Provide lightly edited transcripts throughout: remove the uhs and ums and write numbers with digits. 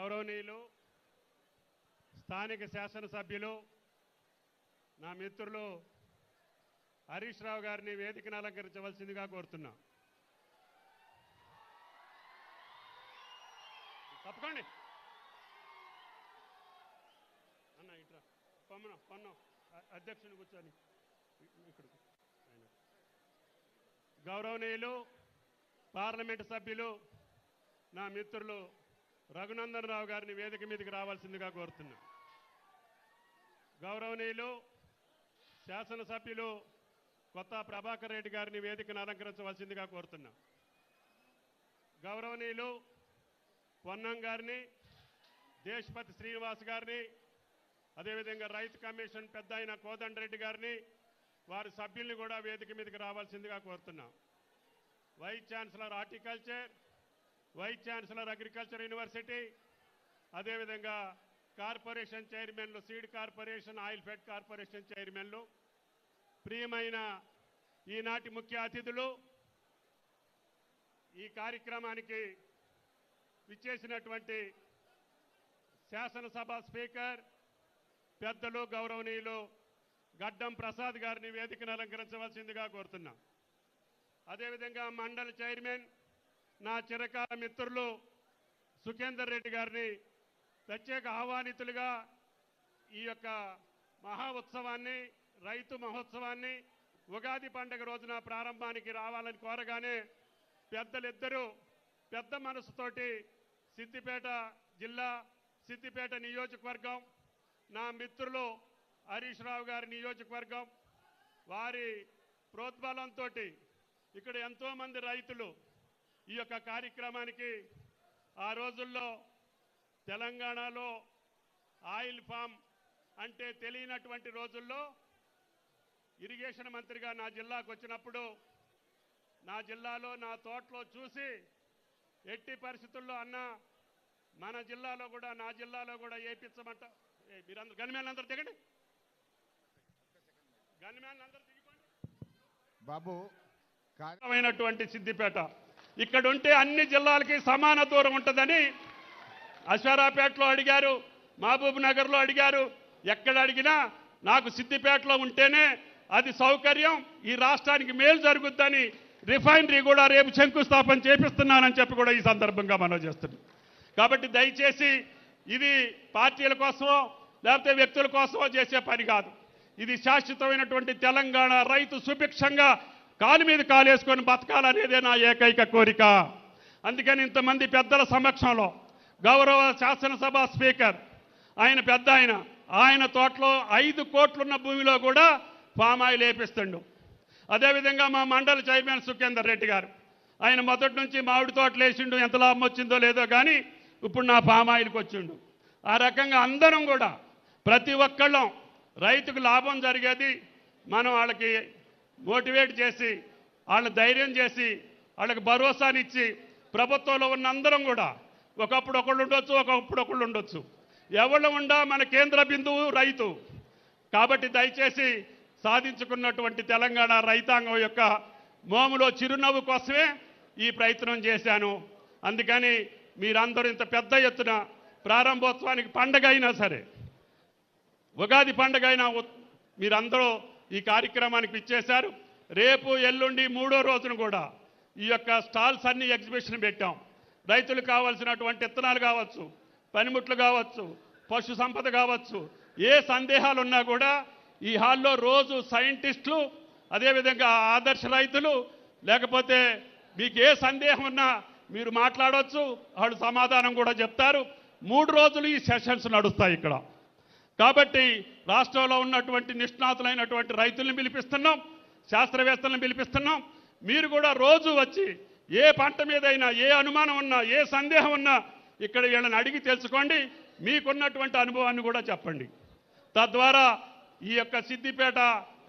గౌరవనీయులు స్థానిక శాసనసభ్యులు నా మిత్రులు హరీష్ రావు గారిని వేదికను అలంకరించవలసిందిగా కోరుతున్నా. తప్పకండి అన్న ఇట్రా పొన్న అధ్యక్షుని కూర్చొని ఇక్కడ. గౌరవనీయులు పార్లమెంటు సభ్యులు నా మిత్రులు రఘునందన్ రావు గారిని వేదిక మీదకి రావాల్సిందిగా కోరుతున్నా. గౌరవనీయులు శాసనసభ్యులు కొత్త ప్రభాకర్ రెడ్డి గారిని వేదికను అలంకరించవలసిందిగా కోరుతున్నా. గౌరవనీయులు పొన్నం గారిని, దేశపతి శ్రీనివాస్ గారిని, అదేవిధంగా రైతు కమిషన్ పెద్ద అయిన కోదండరెడ్డి గారిని, వారి సభ్యుల్ని కూడా వేదిక మీదకి రావాల్సిందిగా కోరుతున్నాం. Vice chancellor horticulture, vice chancellor agriculture university, అదేవిధంగా కార్పొరేషన్ చైర్మన్లు, seed corporation, oil fed corporation చైర్మన్లు, ప్రియమైన ఈనాటి ముఖ్య అతిథులు, ఈ కార్యక్రమానికి విచ్చేసినటువంటి శాసనసభ స్పీకర్ పెద్దలు గౌరవనీయులు గడ్డం ప్రసాద్ గారిని వేదికను అలంకరించవలసిందిగా కోరుతున్నాం. అదేవిధంగా మండలి చైర్మన్ నా చిరకాల మిత్రులు సుఖేందర్ రెడ్డి గారిని ప్రత్యేక ఆహ్వానితులుగా ఈ యొక్క మహా ఉత్సవాన్ని, రైతు మహోత్సవాన్ని ఉగాది పండుగ రోజున ప్రారంభానికి రావాలని కోరగానే పెద్దలిద్దరూ పెద్ద మనసుతోటి సిద్దిపేట జిల్లా, సిద్దిపేట నియోజకవర్గం, నా మిత్రులు హరీష్ రావు గారి నియోజకవర్గం, వారి ప్రోద్బలంతో ఇక్కడ ఎంతోమంది రైతులు ఈ యొక్క కార్యక్రమానికి, ఆ రోజుల్లో తెలంగాణలో ఆయిల్ ఫామ్ అంటే తెలియనటువంటి రోజుల్లో ఇరిగేషన్ మంత్రిగా నా జిల్లాకు వచ్చినప్పుడు నా జిల్లాలో నా తోటలో చూసి ఎట్టి పరిస్థితుల్లో అన్న మన జిల్లాలో కూడా, నా జిల్లాలో కూడా వేయించమంట. మీరందరూ గన్మ్యాన్లు అందరూ దిగండి, గన్మ్యాన్లు అందరూ దిగిపోండి బాబు. అయినటువంటి సిద్దిపేట ఇక్కడ ఉంటే అన్ని జిల్లాలకి సమాన దూరం ఉంటుందని అశ్వారాపేటలో అడిగారు, మహబూబ్ నగర్లో అడిగారు. ఎక్కడ అడిగినా నాకు సిద్దిపేటలో ఉంటేనే అది సౌకర్యం, ఈ రాష్ట్రానికి మేలు జరుగుద్దని రిఫైనరీ కూడా రేపు శంకుస్థాపన చేపిస్తున్నానని చెప్పి కూడా ఈ సందర్భంగా మనం చేస్తున్నాం. కాబట్టి దయచేసి ఇది పార్టీల కోసమో లేకపోతే వ్యక్తుల కోసమో చేసే పని కాదు. ఇది శాశ్వతమైనటువంటి తెలంగాణ రైతు సుభిక్షంగా కాలు మీద కాలేసుకొని బతకాలనేదే నా ఏకైక కోరిక. అందుకని ఇంతమంది పెద్దల సమక్షంలో గౌరవ శాసనసభ స్పీకర్ ఆయన పెద్ద ఆయన తోటలో 5 కోట్లున్న భూమిలో కూడా ఫామ్ ఆయిల్ వేపిస్తుండు. అదేవిధంగా మా మండలి చైర్మన్ సుఖేందర్ రెడ్డి గారు, ఆయన మొదటి నుంచి మామిడి తోటలు వేసిండు, ఎంత లాభం వచ్చిందో లేదో కానీ ఇప్పుడు నా ఫామ్ ఆయిల్కి వచ్చిండు. ఆ రకంగా అందరం కూడా ప్రతి ఒక్కళ్ళం రైతుకు లాభం జరిగేది మనం వాళ్ళకి మోటివేట్ చేసి, వాళ్ళని ధైర్యం చేసి, వాళ్ళకి భరోసానిచ్చి, ప్రభుత్వంలో ఉన్న అందరం కూడా ఒకప్పుడు ఒకళ్ళు ఉండొచ్చు, ఒకప్పుడు ఒకళ్ళు ఉండొచ్చు, ఎవళ్ళు ఉండా మన కేంద్ర బిందువు రైతు. కాబట్టి దయచేసి సాధించుకున్నటువంటి తెలంగాణ రైతాంగం యొక్క మోములో చిరునవ్వు కోసమే ఈ ప్రయత్నం చేశాను. అందుకని మీరందరూ ఇంత పెద్ద ఎత్తున ప్రారంభోత్సవానికి పండగ అయినా సరే, ఉగాది పండుగ అయినా మీరందరూ ఈ కార్యక్రమానికి ఇచ్చేశారు. రేపు ఎల్లుండి 3వ రోజున కూడా ఈ యొక్క స్టాల్స్ అన్ని ఎగ్జిబిషన్ పెట్టాం. రైతులకు కావాల్సినటువంటి విత్తనాలు కావచ్చు, పనిముట్లు కావచ్చు, పశు సంపద కావచ్చు, ఏ సందేహాలు ఉన్నా కూడా ఈ హాల్లో రోజు సైంటిస్టులు, అదేవిధంగా ఆదర్శ రైతులు, లేకపోతే మీకు ఏ సందేహం ఉన్నా మీరు మాట్లాడవచ్చు, వాళ్ళు సమాధానం కూడా చెప్తారు. 3 రోజులు ఈ సెషన్స్ నడుస్తాయి ఇక్కడ. కాబట్టి రాష్ట్రంలో ఉన్నటువంటి నిష్ణాతులైనటువంటి రైతులను పిలిపిస్తున్నాం, శాస్త్రవేత్తలను పిలిపిస్తున్నాం. మీరు కూడా రోజు వచ్చి ఏ పంట మీదైనా ఏ అనుమానం ఉన్నా, ఏ సందేహం ఉన్నా ఇక్కడ వీళ్ళని అడిగి తెలుసుకోండి. మీకున్నటువంటి అనుభవాన్ని కూడా చెప్పండి. తద్వారా ఈ యొక్క సిద్దిపేట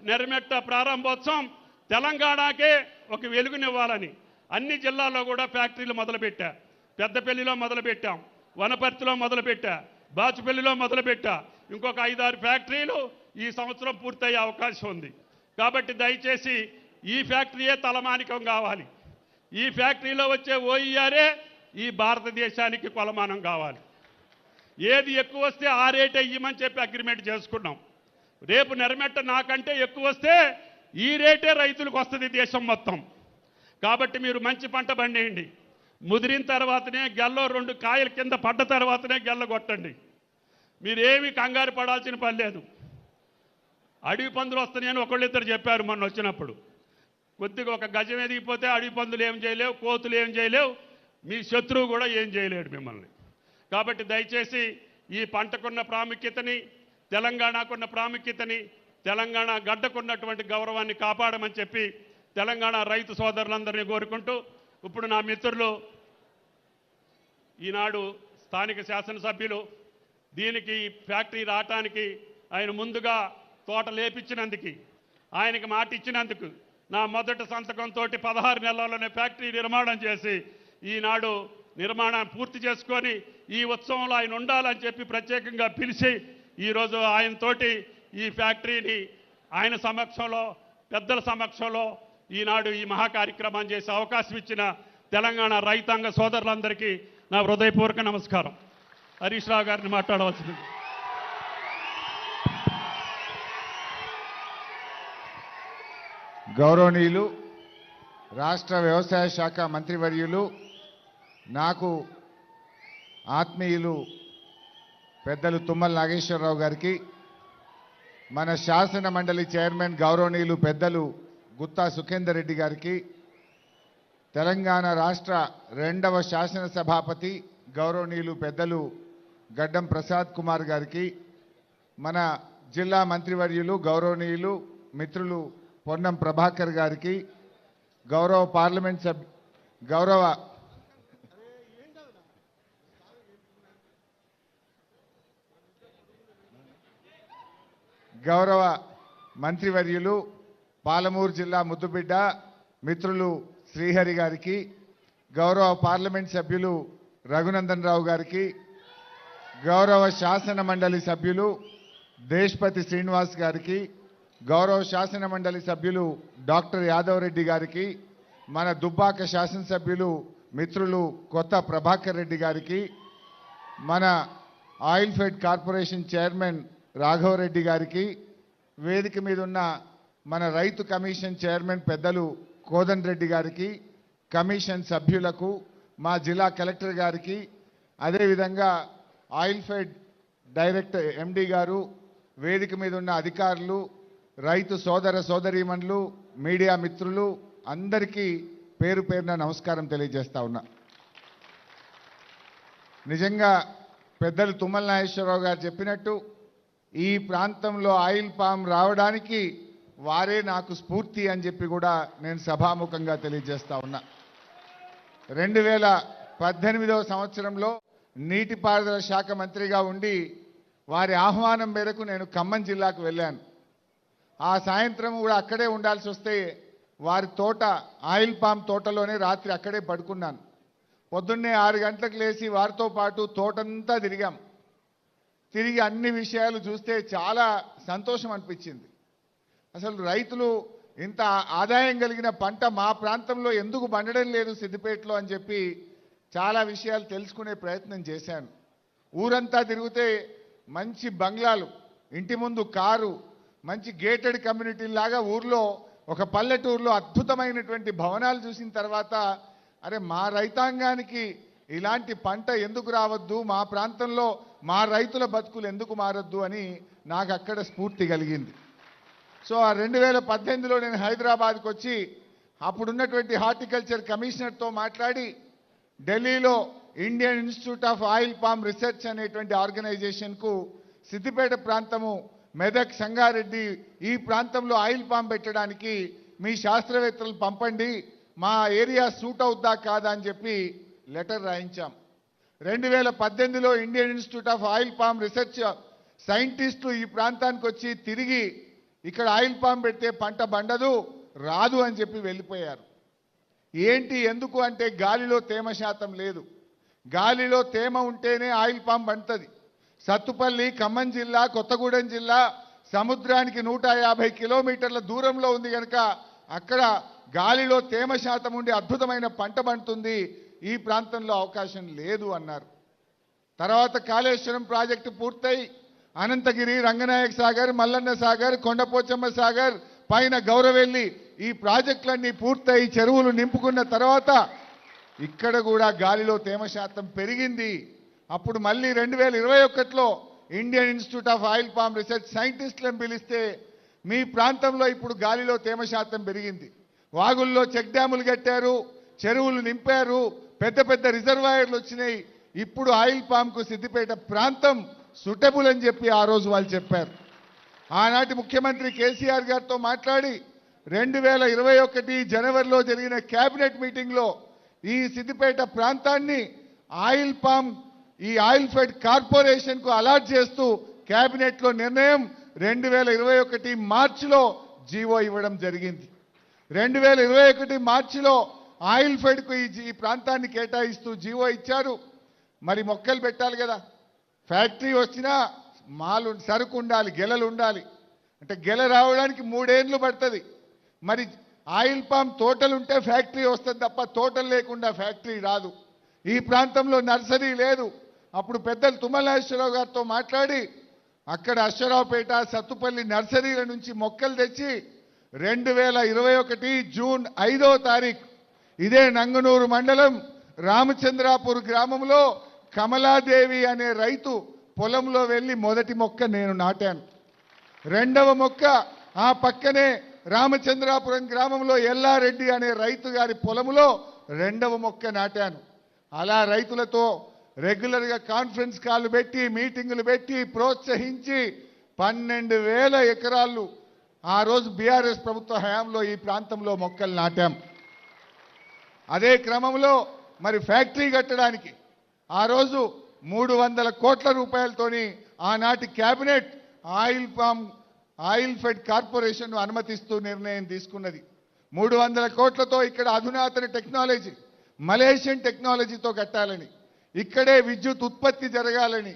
నెరమెట్ట ప్రారంభోత్సవం తెలంగాణకే ఒక వెలుగునివ్వాలని అన్ని జిల్లాల్లో కూడా ఫ్యాక్టరీలు మొదలుపెట్టా. పెద్దపల్లిలో మొదలుపెట్టాం, వనపర్తిలో మొదలుపెట్టా, బాచుపల్లిలో మొదలుపెట్టా. ఇంకొక 5-6 ఫ్యాక్టరీలు ఈ సంవత్సరం పూర్తయ్యే అవకాశం ఉంది. కాబట్టి దయచేసి ఈ ఫ్యాక్టరీయే తలమానికం కావాలి. ఈ ఫ్యాక్టరీలో వచ్చే ఓఈఆర్ఏ ఈ భారతదేశానికి కొలమానం కావాలి. ఏది ఎక్కువ వస్తే ఆ రేటే ఇవ్వమని చెప్పి అగ్రిమెంట్ చేసుకున్నాం. రేపు నెరమెట్ట నాకంటే ఎక్కువ వస్తే ఈ రేటే రైతులకు వస్తుంది దేశం మొత్తం. కాబట్టి మీరు మంచి పంట పండేయండి. ముదిరిన తర్వాతనే గెల్లో 2 కాయల కింద పడ్డ తర్వాతనే గెల్ల కొట్టండి. మీరేమీ కంగారు పడాల్సిన పని లేదు. అడవి పందులు వస్తున్నాయని ఒకళ్ళిద్దరు చెప్పారు మొన్న వచ్చినప్పుడు. కొద్దిగా ఒక గజం ఎదిగిపోతే అడవి పందులు ఏం చేయలేవు, కోతులు ఏం చేయలేవు, మీ శత్రువు కూడా ఏం చేయలేడు మిమ్మల్ని. కాబట్టి దయచేసి ఈ పంటకున్న ప్రాముఖ్యతని, తెలంగాణకున్న ప్రాముఖ్యతని, తెలంగాణ గడ్డకున్నటువంటి గౌరవాన్ని కాపాడమని చెప్పి తెలంగాణ రైతు సోదరులందరినీ కోరుకుంటూ, ఇప్పుడు నా మిత్రులు ఈనాడు స్థానిక శాసనసభ్యులు దీనికి ఫ్యాక్టరీ రావటానికి ఆయన ముందుగా తోట లేపించినందుకు, ఆయనకి మాట ఇచ్చినందుకు, నా మొదటి సంతకంతో 16 నెలల్లోనే ఫ్యాక్టరీ నిర్మాణం చేసి ఈనాడు నిర్మాణాన్ని పూర్తి చేసుకొని ఈ ఉత్సవంలో ఆయన ఉండాలని చెప్పి ప్రత్యేకంగా పిలిచి ఈరోజు ఆయనతోటి ఈ ఫ్యాక్టరీని ఆయన సమక్షంలో, పెద్దల సమక్షంలో ఈనాడు ఈ మహా కార్యక్రమం చేసే అవకాశం ఇచ్చిన తెలంగాణ రైతాంగ సోదరులందరికీ నా హృదయపూర్వక నమస్కారం. హరీష్ రావు గారిని మాట్లాడవలసింది. గౌరవనీయులు రాష్ట్ర వ్యవసాయ శాఖ మంత్రివర్యులు, నాకు ఆత్మీయులు పెద్దలు తుమ్మల నాగేశ్వరరావు గారికి, మన శాసన మండలి చైర్మన్ గౌరవనీయులు పెద్దలు గుత్తా సుఖేందర్ రెడ్డి గారికి, తెలంగాణ రాష్ట్ర 2వ శాసన సభాపతి గౌరవనీయులు పెద్దలు గడ్డం ప్రసాద్ కుమార్ గారికి, మన జిల్లా మంత్రివర్యులు గౌరవనీయులు మిత్రులు పొన్నం ప్రభాకర్ గారికి, గౌరవ మంత్రివర్యులు పాలమూరు జిల్లా ముద్దుబిడ్డ మిత్రులు శ్రీహరి గారికి, గౌరవ పార్లమెంట్ సభ్యులు రఘునందన్ రావు గారికి, గౌరవ శాసన మండలి సభ్యులు దేశ్పతి శ్రీనివాస్ గారికి, గౌరవ శాసన మండలి సభ్యులు డాక్టర్ యాదవ్ రెడ్డి గారికి, మన దుబ్బాక శాసనసభ్యులు మిత్రులు కొత్త ప్రభాకర్ రెడ్డి గారికి, మన oil fed corporation chairman Raghava Reddy గారికి, వేదిక మీద ఉన్న మన రైతు కమిషన్ చైర్మన్ పెద్దలు కోదండ్ రెడ్డి గారికి, కమిషన్ సభ్యులకు, మా జిల్లా కలెక్టర్ గారికి, అదేవిధంగా ఆయిల్ ఫెడ్ డైరెక్టర్ ఎండి గారు, వేదిక మీద ఉన్న అధికారులు, రైతు సోదర సోదరీమణులు, మీడియా మిత్రులు అందరికీ పేరు పేరున నమస్కారం తెలియజేస్తా ఉన్నా. నిజంగా పెద్దలు తుమ్మల నాగేశ్వరరావు గారు చెప్పినట్టు ఈ ప్రాంతంలో ఆయిల్ పామ్ రావడానికి వారే నాకు స్ఫూర్తి అని చెప్పి కూడా నేను సభాముఖంగా తెలియజేస్తా ఉన్నా. 2018వ సంవత్సరంలో నీటిపారుదల శాఖ మంత్రిగా ఉండి వారి ఆహ్వానం మేరకు నేను ఖమ్మం జిల్లాకు వెళ్ళాను. ఆ సాయంత్రం కూడా అక్కడే ఉండాల్సి వస్తే వారి తోట ఆయిల్ పామ్ తోటలోనే రాత్రి అక్కడే పడుకున్నాను. పొద్దున్నే 6 గంటలకు లేచి వారితో పాటు తోటంతా తిరిగి అన్ని విషయాలు చూస్తే చాలా సంతోషం అనిపించింది. అసలు రైతులు ఇంత ఆదాయం కలిగిన పంట మా ప్రాంతంలో ఎందుకు పండడం లేదు సిద్దిపేటలో అని చెప్పి చాలా విషయాలు తెలుసుకునే ప్రయత్నం చేశాను. ఊరంతా తిరిగితే మంచి బంగ్లాలు, ఇంటి ముందు కారు, మంచి గేటెడ్ కమ్యూనిటీ లాగా ఊర్లో ఒక పల్లెటూరులో అద్భుతమైనటువంటి భవనాలు చూసిన తర్వాత అరే మా రైతాంగానికి ఇలాంటి పంట ఎందుకు రావద్దు, మా ప్రాంతంలో మా రైతుల బతుకులు ఎందుకు మారద్దు అని నాకు అక్కడ స్ఫూర్తి కలిగింది. సో ఆ 2018లో నేను హైదరాబాద్కి వచ్చి అప్పుడున్నటువంటి హార్టికల్చర్ కమిషనర్తో మాట్లాడి ఢిల్లీలో Indian institute of oil palm research అనేటువంటి ఆర్గనైజేషన్కు సిద్దిపేట ప్రాంతము, మెదక్, సంగారెడ్డి ఈ ప్రాంతంలో ఆయిల్ పామ్ పెట్టడానికి మీ శాస్త్రవేత్తలు పంపండి, మా ఏరియా సూట్ అవుద్దా కాదా అని చెప్పి లెటర్ రాయించాం. 2018లో Indian institute of oil palm research సైంటిస్టులు ఈ ప్రాంతానికి వచ్చి తిరిగి ఇక్కడ ఆయిల్ పామ్ పెడితే పంట బండదు, రాదు అని చెప్పి వెళ్ళిపోయారు. ఏంటి ఎందుకు అంటే గాలిలో తేమ శాతం లేదు. గాలిలో తేమ ఉంటేనే ఆయిల్ పామ్ పండుతుంది. సత్తుపల్లి, ఖమ్మం జిల్లా, కొత్తగూడెం జిల్లా సముద్రానికి 150 కిలోమీటర్ల దూరంలో ఉంది కనుక అక్కడ గాలిలో తేమ శాతం ఉండి అద్భుతమైన పంట పండుతుంది, ఈ ప్రాంతంలో అవకాశం లేదు అన్నారు. తర్వాత కాళేశ్వరం ప్రాజెక్టు పూర్తయి అనంతగిరి, రంగనాయక సాగర్, మల్లన్న సాగర్, కొండపోచమ్మ సాగర్, పైన గౌరవెల్లి ఈ ప్రాజెక్టులన్నీ పూర్తయి చెరువులు నింపుకున్న తర్వాత ఇక్కడ కూడా గాలిలో తేమ శాతం పెరిగింది. అప్పుడు మళ్ళీ 2021లో Indian institute of oil palm research సైంటిస్టులను పిలిస్తే మీ ప్రాంతంలో ఇప్పుడు గాలిలో తేమ శాతం పెరిగింది, వాగుల్లో చెక్ డ్యాములు కట్టారు, చెరువులు నింపారు, పెద్ద పెద్ద రిజర్వాయర్లు వచ్చినాయి, ఇప్పుడు ఆయిల్ పామ్కు సిద్దిపేట ప్రాంతం సూటబుల్ అని చెప్పి ఆ రోజు వాళ్ళు చెప్పారు. ఆనాటి ముఖ్యమంత్రి కేసీఆర్ గారితో మాట్లాడి 2021 జనవరిలో జరిగిన కేబినెట్ మీటింగ్లో ఈ సిద్దిపేట ప్రాంతాన్ని ఆయిల్ పామ్ ఈ ఆయిల్ ఫెడ్ కార్పొరేషన్కు అలాట్ చేస్తూ కేబినెట్లో నిర్ణయం 2021 మార్చిలో జీవో ఇవ్వడం జరిగింది. 2021 మార్చిలో ఆయిల్ ఫెడ్కు ఈ ప్రాంతాన్ని కేటాయిస్తూ జీవో ఇచ్చారు. మరి మొక్కలు పెట్టాలి కదా, ఫ్యాక్టరీ వచ్చినా సరుకు ఉండాలి, గెలలు ఉండాలి. అంటే గెల రావడానికి 3 ఏళ్ళు పడుతుంది. మరి ఆయిల్ పామ్ తోటలు ఉంటే ఫ్యాక్టరీ వస్తుంది తప్ప తోటలు లేకుండా ఫ్యాక్టరీ రాదు. ఈ ప్రాంతంలో నర్సరీ లేదు. అప్పుడు పెద్దలు తుమ్మల నాగేశ్వరరావు గారితో మాట్లాడి అక్కడ అశ్వరావుపేట, సత్తుపల్లి నర్సరీల నుంచి మొక్కలు తెచ్చి 2021 జూన్ 5వ తారీఖు ఇదే నంగనూరు మండలం రామచంద్రాపూర్ గ్రామంలో కమలాదేవి అనే రైతు పొలంలో వెళ్ళి మొదటి మొక్క నేను నాటాను. రెండవ మొక్క ఆ పక్కనే రామచంద్రాపురం గ్రామంలో ఎల్లారెడ్డి అనే రైతు గారి పొలంలో రెండవ మొక్క నాటాను. అలా రైతులతో రెగ్యులర్గా కాన్ఫరెన్స్ కాల్ పెట్టి మీటింగులు పెట్టి ప్రోత్సహించి 12,000 ఎకరాలు ఆ రోజు బీఆర్ఎస్ ప్రభుత్వ హయాంలో ఈ ప్రాంతంలో మొక్కలు నాటాం. అదే క్రమంలో మరి ఫ్యాక్టరీ కట్టడానికి ఆ రోజు 300 కోట్ల రూపాయలతోని ఆనాటి కేబినెట్ ఆయిల్ ఫెడ్ కార్పొరేషన్ అనుమతిస్తూ నిర్ణయం తీసుకున్నది. 300 కోట్లతో ఇక్కడ అధునాతన టెక్నాలజీ, మలేషియన్ టెక్నాలజీతో కట్టాలని, ఇక్కడే విద్యుత్ ఉత్పత్తి జరగాలని,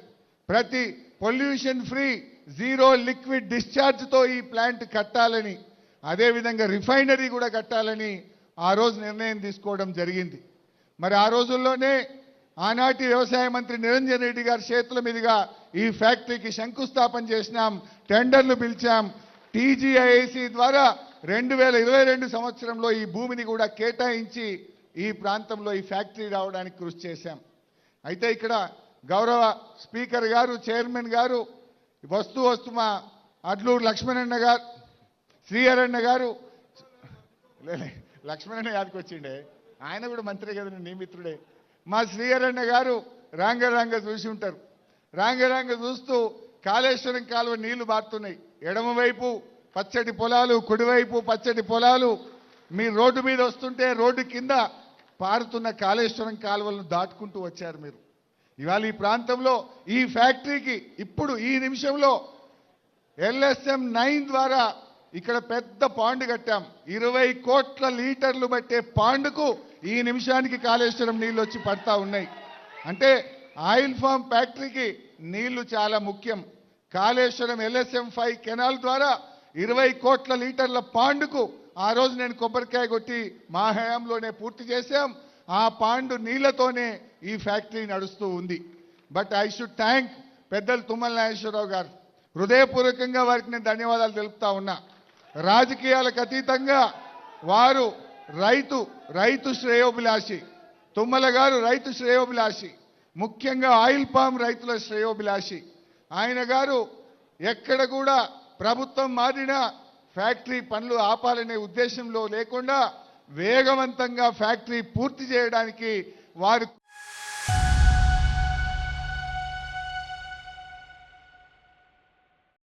ప్రతి పొల్యూషన్ ఫ్రీ జీరో లిక్విడ్ డిశ్చార్జ్తో ఈ ప్లాంట్ కట్టాలని, అదేవిధంగా రిఫైనరీ కూడా కట్టాలని ఆ రోజు నిర్ణయం తీసుకోవడం జరిగింది. మరి ఆ రోజుల్లోనే ఆనాటి వ్యవసాయ మంత్రి నిరంజన్ రెడ్డి గారి చేతుల మీదుగా ఈ ఫ్యాక్టరీకి శంకుస్థాపన చేసినాం, టెండర్లు పిలిచాం. టీజీఐఐసి ద్వారా 2022 సంవత్సరంలో ఈ భూమిని కూడా కేటాయించి ఈ ప్రాంతంలో ఈ ఫ్యాక్టరీ రావడానికి కృషి చేశాం. అయితే ఇక్కడ గౌరవ స్పీకర్ గారు, చైర్మన్ గారు వస్తూ మా అడ్లూరు లక్ష్మణన్న గారు, శ్రీహరన్న గారు, లక్ష్మణన్న గారికి వచ్చిండే, ఆయన కూడా మంత్రి కదా, నీ మిత్రుడే. మా శ్రీహరన్న గారు రాంగ చూసి ఉంటారు. రాంగ చూస్తూ కాళేశ్వరం కాలువ నీళ్లు బారుతున్నాయి. ఎడమవైపు పచ్చటి పొలాలు, కుడివైపు పచ్చటి పొలాలు. మీ రోడ్డు మీద వస్తుంటే రోడ్డు కింద పారుతున్న కాళేశ్వరం కాలువలను దాటుకుంటూ వచ్చారు మీరు. ఇవాళ ఈ ప్రాంతంలో ఈ ఫ్యాక్టరీకి ఇప్పుడు ఈ నిమిషంలో LSM 9 ద్వారా ఇక్కడ పెద్ద పాండ్ కట్టాం. 20 కోట్ల లీటర్లు పట్టే పాండుకు ఈ నిమిషానికి కాళేశ్వరం నీళ్లు వచ్చి పడతా ఉన్నాయి. అంటే ఆయిల్ ఫామ్ ఫ్యాక్టరీకి నీళ్లు చాలా ముఖ్యం. కాళేశ్వరం LSM 5 కెనాల్ ద్వారా 20 కోట్ల లీటర్ల పాండుకు ఆ రోజు నేను కొబ్బరికాయ కొట్టి మా హయాంలోనే పూర్తి చేశాం. ఆ పాండు నీళ్లతోనే ఈ ఫ్యాక్టరీ నడుస్తూ ఉంది. బట్ ఐ షుడ్ థ్యాంక్ పెద్దలు తుమ్మల నాగేశ్వరరావు గారు. హృదయపూర్వకంగా వారికి నేను ధన్యవాదాలు తెలుపుతా ఉన్నా. రాజకీయాలకు అతీతంగా వారు రైతు శ్రేయోభిలాషి. తుమ్మల గారు రైతు శ్రేయోభిలాషి, ముఖ్యంగా ఆయిల్ పామ్ రైతుల శ్రేయోభిలాషి. ఆయన గారు ఎక్కడ కూడా ప్రభుత్వం మారినా ఫ్యాక్టరీ పనులు ఆపాలనే ఉద్దేశంలో లేకుండా వేగవంతంగా ఫ్యాక్టరీ పూర్తి చేయడానికి వారు